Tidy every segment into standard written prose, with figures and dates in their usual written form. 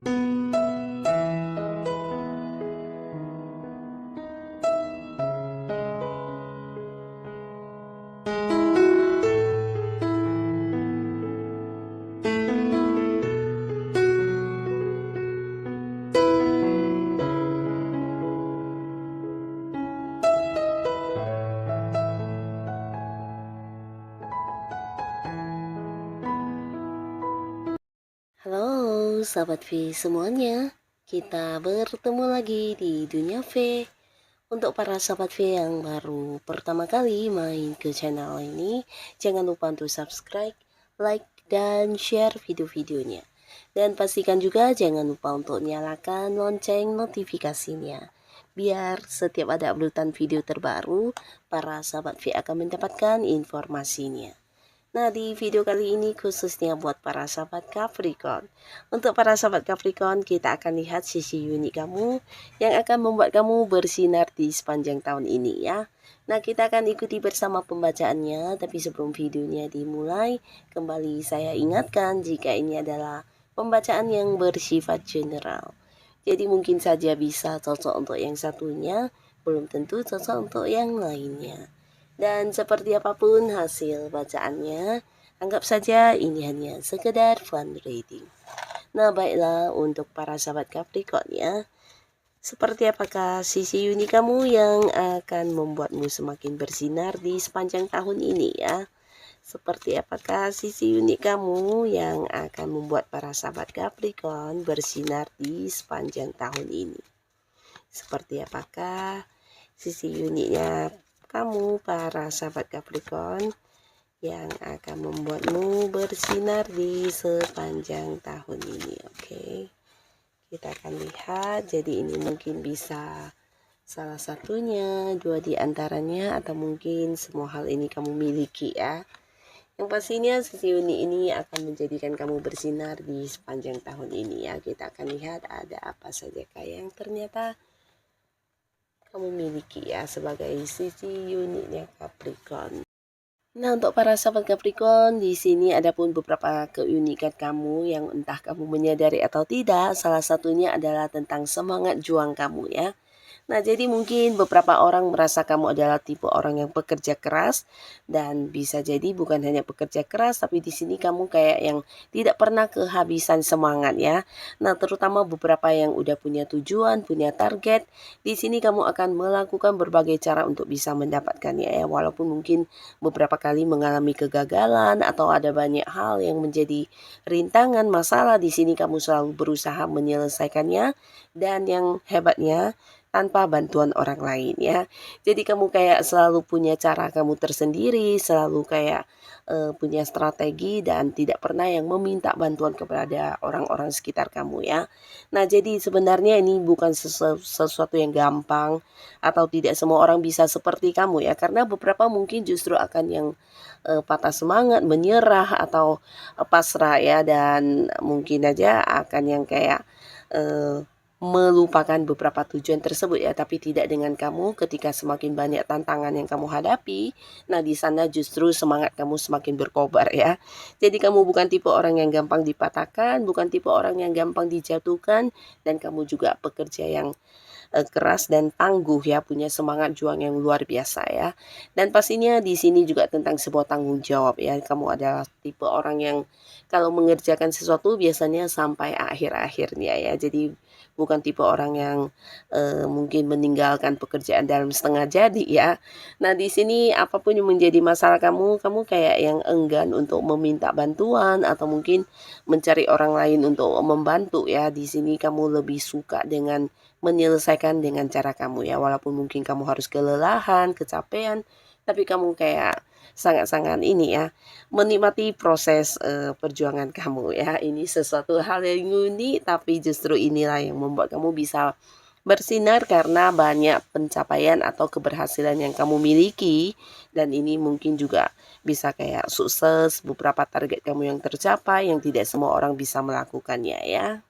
Halo sahabat V semuanya, kita bertemu lagi di Dunia V. Untuk para sahabat V yang baru pertama kali main ke channel ini, jangan lupa untuk subscribe, like, dan share video-videonya. Dan pastikan juga jangan lupa untuk nyalakan lonceng notifikasinya, biar setiap ada uploadan video terbaru, para sahabat V akan mendapatkan informasinya. Nah, di video kali ini khususnya buat para sahabat Capricorn. Untuk para sahabat Capricorn, kita akan lihat sisi unik kamu yang akan membuat kamu bersinar di sepanjang tahun ini ya. Nah, kita akan ikuti bersama pembacaannya, tapi sebelum videonya dimulai, kembali saya ingatkan jika ini adalah pembacaan yang bersifat general. Jadi mungkin saja bisa cocok untuk yang satunya, belum tentu cocok untuk yang lainnya. Dan seperti apapun hasil bacaannya, anggap saja ini hanya sekedar fun reading. Nah, baiklah untuk para sahabat Capricorn ya. Seperti apakah sisi unik kamu yang akan membuatmu semakin bersinar di sepanjang tahun ini ya? Seperti apakah sisi unik kamu yang akan membuat para sahabat Capricorn bersinar di sepanjang tahun ini? Seperti apakah sisi uniknya kamu para sahabat Capricorn yang akan membuatmu bersinar di sepanjang tahun ini? Oke, kita akan lihat. Jadi ini mungkin bisa salah satunya, dua di antaranya, atau mungkin semua hal ini kamu miliki ya. Yang pastinya sisi unik ini akan menjadikan kamu bersinar di sepanjang tahun ini ya. Kita akan lihat ada apa saja yang ternyata kamu miliki ya sebagai sisi uniknya Capricorn. Nah, untuk para sahabat Capricorn, di sini ada pun beberapa keunikan kamu yang entah kamu menyadari atau tidak. Salah satunya adalah tentang semangat juang kamu ya. Nah, jadi mungkin beberapa orang merasa kamu adalah tipe orang yang pekerja keras, dan bisa jadi bukan hanya pekerja keras, tapi di sini kamu kayak yang tidak pernah kehabisan semangat ya. Nah, terutama beberapa yang udah punya tujuan, punya target, di sini kamu akan melakukan berbagai cara untuk bisa mendapatkannya ya, walaupun mungkin beberapa kali mengalami kegagalan atau ada banyak hal yang menjadi rintangan, masalah, di sini kamu selalu berusaha menyelesaikannya, dan yang hebatnya tanpa bantuan orang lain ya. Jadi kamu kayak selalu punya cara kamu tersendiri, selalu kayak punya strategi dan tidak pernah yang meminta bantuan kepada orang-orang sekitar kamu ya. Nah, jadi sebenarnya ini bukan sesuatu yang gampang, atau tidak semua orang bisa seperti kamu ya, karena beberapa mungkin justru akan yang patah semangat, menyerah, atau pasrah ya, dan mungkin aja akan yang kayak melupakan beberapa tujuan tersebut ya, tapi tidak dengan kamu. Ketika semakin banyak tantangan yang kamu hadapi, nah di sana justru semangat kamu semakin berkobar ya. Jadi kamu bukan tipe orang yang gampang dipatahkan, bukan tipe orang yang gampang dijatuhkan, dan kamu juga pekerja yang keras dan tangguh ya, punya semangat juang yang luar biasa ya. Dan pastinya di sini juga tentang sebuah tanggung jawab ya. Kamu adalah tipe orang yang kalau mengerjakan sesuatu biasanya sampai akhir-akhirnya ya. Jadi bukan tipe orang yang mungkin meninggalkan pekerjaan dalam setengah jadi ya. Nah, di sini apapun yang menjadi masalah kamu, kamu kayak yang enggan untuk meminta bantuan atau mungkin mencari orang lain untuk membantu ya. Di sini kamu lebih suka dengan menyelesaikan dengan cara kamu ya, walaupun mungkin kamu harus kelelahan, kecapean, tapi kamu kayak sangat-sangat ini ya, menikmati proses perjuangan kamu ya. Ini sesuatu hal yang unik, tapi justru inilah yang membuat kamu bisa bersinar karena banyak pencapaian atau keberhasilan yang kamu miliki, dan ini mungkin juga bisa kayak sukses beberapa target kamu yang tercapai yang tidak semua orang bisa melakukannya ya.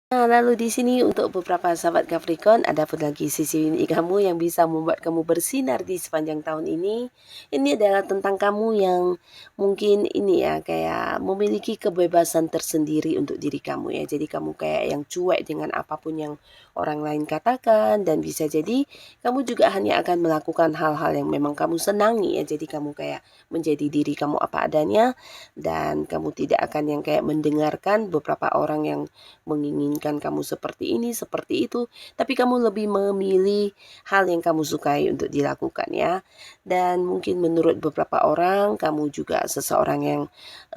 Nah, lalu di sini untuk beberapa sahabat Capricorn, ada pun lagi sisi unik kamu yang bisa membuat kamu bersinar di sepanjang tahun ini. Ini adalah tentang kamu yang mungkin ini ya, kayak memiliki kebebasan tersendiri untuk diri kamu ya. Jadi kamu kayak yang cuek dengan apapun yang orang lain katakan, dan bisa jadi kamu juga hanya akan melakukan hal-hal yang memang kamu senangi ya. Jadi kamu kayak menjadi diri kamu apa adanya, dan kamu tidak akan yang kayak mendengarkan beberapa orang yang menginginkan kamu seperti ini, seperti itu, tapi kamu lebih memilih hal yang kamu sukai untuk dilakukan ya. Dan mungkin menurut beberapa orang, kamu juga seseorang yang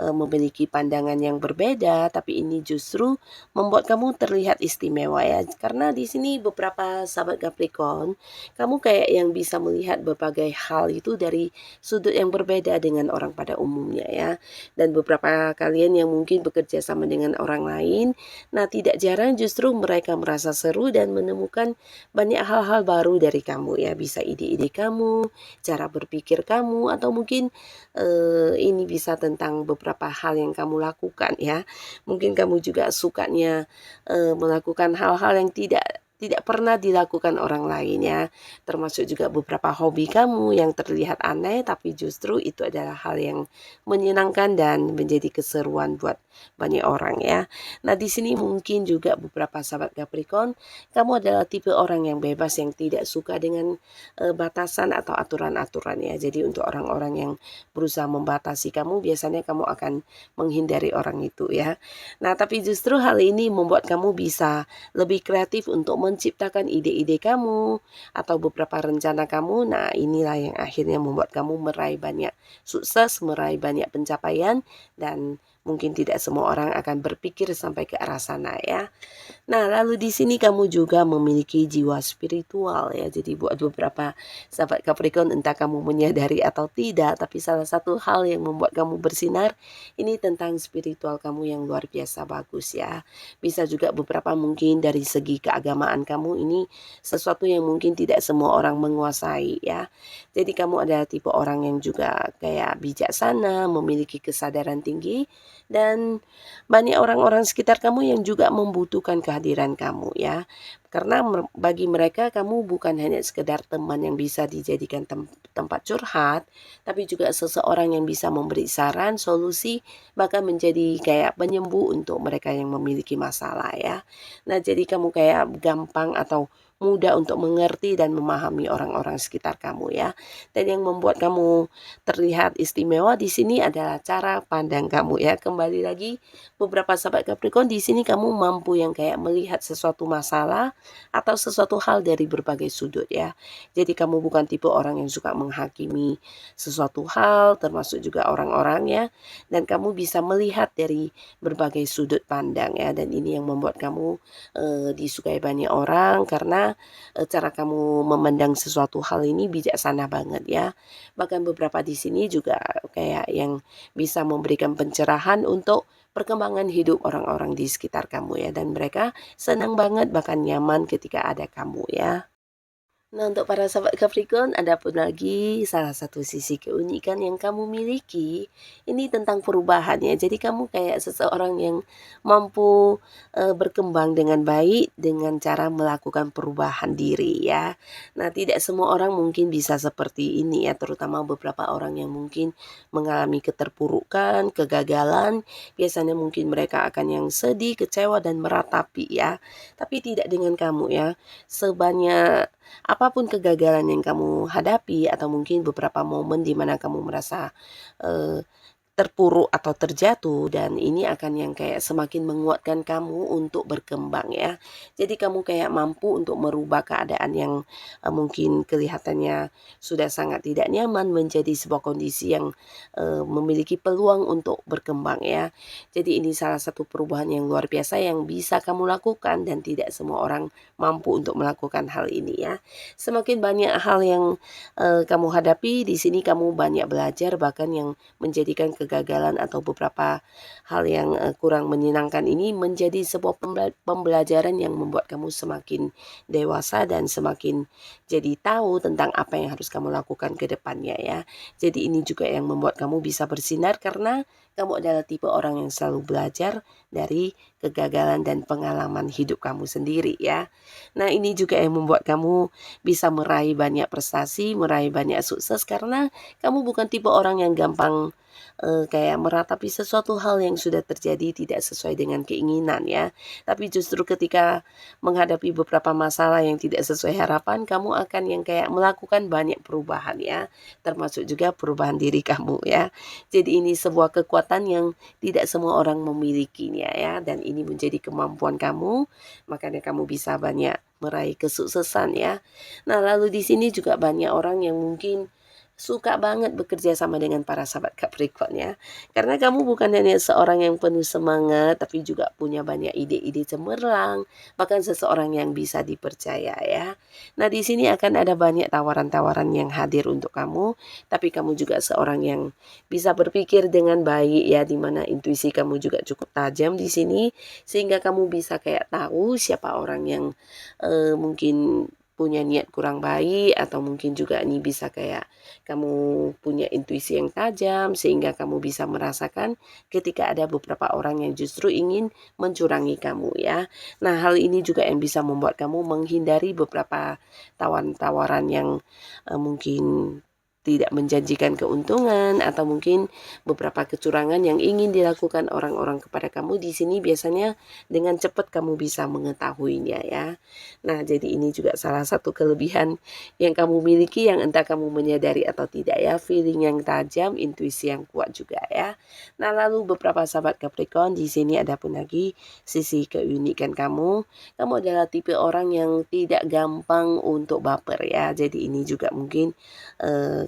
memiliki pandangan yang berbeda, tapi ini justru membuat kamu terlihat istimewa ya. Karena di sini beberapa sahabat Capricorn, kamu kayak yang bisa melihat berbagai hal itu dari sudut yang berbeda dengan orang pada umumnya ya. Dan beberapa kalian yang mungkin bekerja sama dengan orang lain, nah, tidak jarang justru mereka merasa seru dan menemukan banyak hal-hal baru dari kamu ya. Bisa ide-ide kamu, cara berpikir kamu, atau mungkin ini bisa tentang beberapa hal yang kamu lakukan ya. Mungkin kamu juga sukanya melakukan hal-hal yang tidak tidak pernah dilakukan orang lain ya, termasuk juga beberapa hobi kamu yang terlihat aneh, tapi justru itu adalah hal yang menyenangkan dan menjadi keseruan buat banyak orang ya. Nah, di sini mungkin juga beberapa sahabat Capricorn, kamu adalah tipe orang yang bebas yang tidak suka dengan batasan atau aturan-aturan ya. Jadi untuk orang-orang yang berusaha membatasi kamu, biasanya kamu akan menghindari orang itu ya. Nah, tapi justru hal ini membuat kamu bisa lebih kreatif untuk menciptakan ide-ide kamu atau beberapa rencana kamu. Nah, inilah yang akhirnya membuat kamu meraih banyak sukses, meraih banyak pencapaian, dan mungkin tidak semua orang akan berpikir sampai ke arah sana ya. Nah, lalu di sini kamu juga memiliki jiwa spiritual ya. Jadi buat beberapa sahabat Capricorn, entah kamu menyadari atau tidak, tapi salah satu hal yang membuat kamu bersinar ini tentang spiritual kamu yang luar biasa bagus ya. Bisa juga beberapa mungkin dari segi keagamaan kamu ini sesuatu yang mungkin tidak semua orang menguasai ya. Jadi kamu adalah tipe orang yang juga kayak bijaksana, memiliki kesadaran tinggi, dan banyak orang-orang sekitar kamu yang juga membutuhkan kehadiran kamu ya. Karena bagi mereka kamu bukan hanya sekedar teman yang bisa dijadikan tempat curhat, tapi juga seseorang yang bisa memberi saran, solusi, bahkan menjadi kayak penyembuh untuk mereka yang memiliki masalah ya. Nah, jadi kamu kayak gampang atau mudah untuk mengerti dan memahami orang-orang sekitar kamu ya. Dan yang membuat kamu terlihat istimewa di sini adalah cara pandang kamu ya. Kembali lagi, beberapa sahabat Capricorn, di sini kamu mampu yang kayak melihat sesuatu masalah atau sesuatu hal dari berbagai sudut ya. Jadi kamu bukan tipe orang yang suka menghakimi sesuatu hal, termasuk juga orang-orang ya. Dan kamu bisa melihat dari berbagai sudut pandang ya. Dan ini yang membuat kamu disukai banyak orang, karena cara kamu memandang sesuatu hal ini bijaksana banget ya. Bahkan beberapa di sini juga kayak yang bisa memberikan pencerahan untuk perkembangan hidup orang-orang di sekitar kamu ya, dan mereka senang banget bahkan nyaman ketika ada kamu ya. Nah, untuk para sahabat Capricorn, ada pun lagi salah satu sisi keunikan yang kamu miliki, ini tentang perubahan ya. Jadi kamu kayak seseorang yang mampu berkembang dengan baik dengan cara melakukan perubahan diri ya. Nah, tidak semua orang mungkin bisa seperti ini ya, terutama beberapa orang yang mungkin mengalami keterpurukan, kegagalan, biasanya mungkin mereka akan yang sedih, kecewa, dan meratapi ya. Tapi tidak dengan kamu ya. Sebanyak apapun kegagalan yang kamu hadapi, atau mungkin beberapa momen di mana kamu merasa eh, terpuruk atau terjatuh, dan ini akan yang kayak semakin menguatkan kamu untuk berkembang ya. Jadi kamu kayak mampu untuk merubah keadaan yang mungkin kelihatannya sudah sangat tidak nyaman menjadi sebuah kondisi yang memiliki peluang untuk berkembang ya. Jadi ini salah satu perubahan yang luar biasa yang bisa kamu lakukan, dan tidak semua orang mampu untuk melakukan hal ini ya. Semakin banyak hal yang kamu hadapi, di sini kamu banyak belajar, bahkan yang menjadikan kegagalan atau beberapa hal yang kurang menyenangkan ini menjadi sebuah pembelajaran yang membuat kamu semakin dewasa dan semakin jadi tahu tentang apa yang harus kamu lakukan ke depannya ya. Jadi ini juga yang membuat kamu bisa bersinar, karena kamu adalah tipe orang yang selalu belajar dari kegagalan dan pengalaman hidup kamu sendiri ya. Nah, ini juga yang membuat kamu bisa meraih banyak prestasi, meraih banyak sukses karena kamu bukan tipe orang yang gampang kayak meratapi sesuatu hal yang sudah terjadi tidak sesuai dengan keinginan ya. Tapi justru ketika menghadapi beberapa masalah yang tidak sesuai harapan, kamu akan yang kayak melakukan banyak perubahan ya, termasuk juga perubahan diri kamu ya. Jadi ini sebuah kekuatan yang tidak semua orang memilikinya ya, dan ini menjadi kemampuan kamu, makanya kamu bisa banyak meraih kesuksesan ya. Nah, lalu di sini juga banyak orang yang mungkin suka banget bekerja sama dengan para sahabat Capricorn ya. Karena kamu bukan hanya seorang yang penuh semangat, tapi juga punya banyak ide-ide cemerlang, bahkan seseorang yang bisa dipercaya ya. Nah, di sini akan ada banyak tawaran-tawaran yang hadir untuk kamu, tapi kamu juga seorang yang bisa berpikir dengan baik ya, di mana intuisi kamu juga cukup tajam di sini, sehingga kamu bisa kayak tahu siapa orang yang mungkin punya niat kurang baik, atau mungkin juga ini bisa kayak kamu punya intuisi yang tajam sehingga kamu bisa merasakan ketika ada beberapa orang yang justru ingin mencurangi kamu ya. Nah, hal ini juga yang bisa membuat kamu menghindari beberapa tawaran-tawaran yang mungkin tidak menjanjikan keuntungan, atau mungkin beberapa kecurangan yang ingin dilakukan orang-orang kepada kamu. Di sini biasanya dengan cepat kamu bisa mengetahuinya ya. Nah, jadi ini juga salah satu kelebihan yang kamu miliki yang entah kamu menyadari atau tidak ya, feeling yang tajam, intuisi yang kuat juga ya. Nah, lalu beberapa sahabat Capricorn, di sini ada pun lagi sisi keunikan kamu. Kamu adalah tipe orang yang tidak gampang untuk baper ya. Jadi ini juga mungkin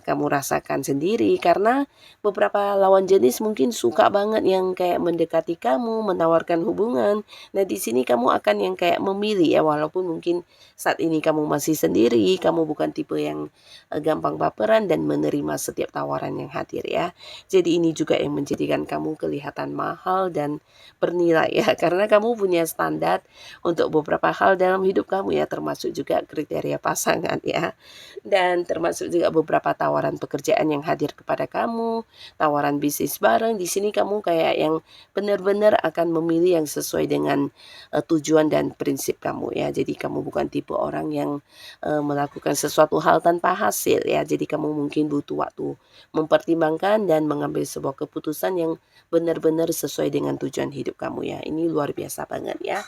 kamu rasakan sendiri karena beberapa lawan jenis mungkin suka banget yang kayak mendekati kamu, menawarkan hubungan. Nah, di sini kamu akan yang kayak memilih ya, walaupun mungkin saat ini kamu masih sendiri, kamu bukan tipe yang gampang baperan dan menerima setiap tawaran yang hadir ya. Jadi ini juga yang menjadikan kamu kelihatan mahal dan bernilai ya, karena kamu punya standar untuk beberapa hal dalam hidup kamu ya, termasuk juga kriteria pasangan ya. Dan termasuk juga beberapa tawaran pekerjaan yang hadir kepada kamu, tawaran bisnis bareng. Di sini kamu kayak yang benar-benar akan memilih yang sesuai dengan tujuan dan prinsip kamu ya. Jadi kamu bukan tipe orang yang melakukan sesuatu hal tanpa hasil ya. Jadi kamu mungkin butuh waktu mempertimbangkan dan mengambil sebuah keputusan yang benar-benar sesuai dengan tujuan hidup kamu ya. Ini luar biasa banget ya.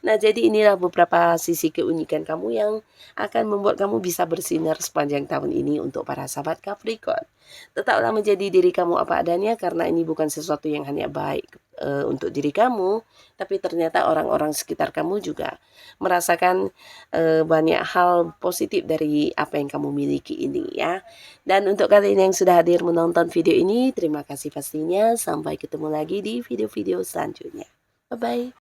Nah, jadi inilah beberapa sisi keunikan kamu yang akan membuat kamu bisa bersinar sepanjang tahun ini untuk para sahabat Capricorn. Tetaplah menjadi diri kamu apa adanya, karena ini bukan sesuatu yang hanya baik untuk diri kamu, tapi ternyata orang-orang sekitar kamu juga merasakan banyak hal positif dari apa yang kamu miliki ini ya. Dan untuk kalian yang sudah hadir menonton video ini, terima kasih pastinya. Sampai ketemu lagi di video-video selanjutnya. Bye-bye.